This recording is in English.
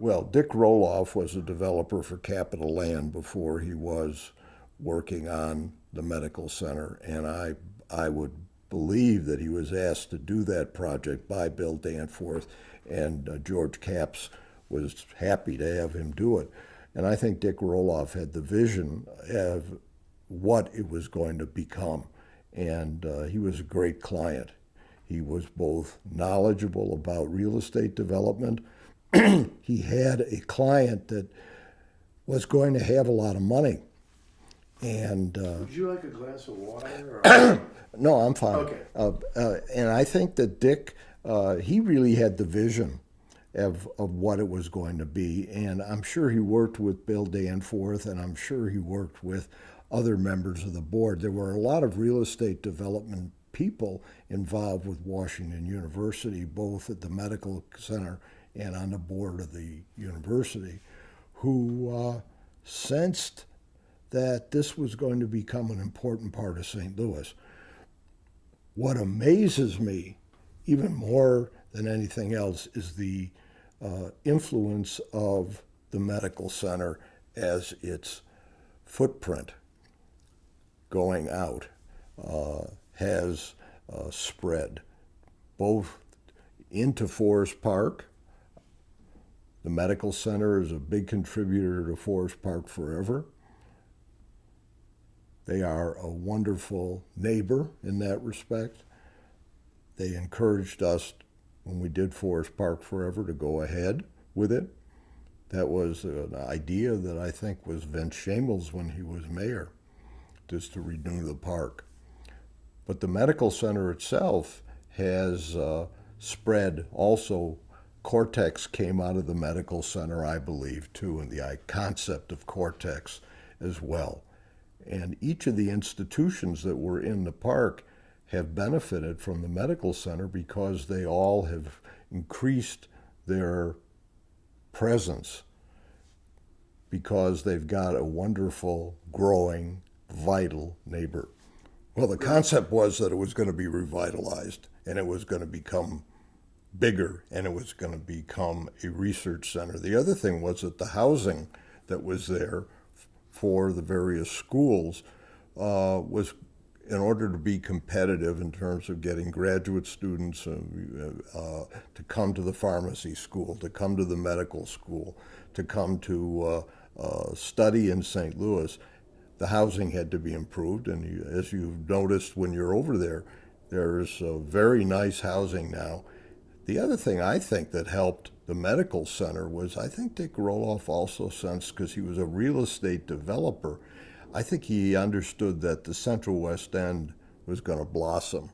Well, Dick Roloff was a developer for Capital Land before he was working on the medical center, and I would believe that he was asked to do that project by Bill Danforth, and George Capps was happy to have him do it. And I think Dick Roloff had the vision of what it was going to become, and he was a great client. He was both knowledgeable about real estate development. He had a client that was going to have a lot of money. And would you like a glass of water? Or? no, I'm fine. Okay. And I think that Dick, he really had the vision of what it was going to be. And I'm sure he worked with Bill Danforth, and I'm sure he worked with other members of the board. There were a lot of real estate development people involved with Washington University, both at the medical center and on the board of the university, who sensed that this was going to become an important part of St. Louis. What amazes me even more than anything else is the influence of the medical center as its footprint going out has spread both into Forest Park. The medical center is a big contributor to Forest Park forever. They are a wonderful neighbor in that respect. They encouraged us, when we did Forest Park Forever, to go ahead with it. That was an idea that I think was Vince Shamel's when he was mayor, just to renew the park. But the medical center itself has spread also. Cortex came out of the medical center, I believe, too, and the concept of Cortex as well. And each of the institutions that were in the park have benefited from the medical center because they all have increased their presence because they've got a wonderful, growing, vital neighbor. Well, the concept was that it was going to be revitalized and it was going to become bigger and it was going to become a research center. The other thing was that the housing that was there for the various schools was, in order to be competitive in terms of getting graduate students to come to the pharmacy school, to come to the medical school, to come to study in St. Louis, the housing had to be improved. And as you've noticed when you're over there, there's very nice housing now. The other thing I think that helped the medical center was, I think Dick Roloff also sensed, because he was a real estate developer, I think he understood that the Central West End was going to blossom.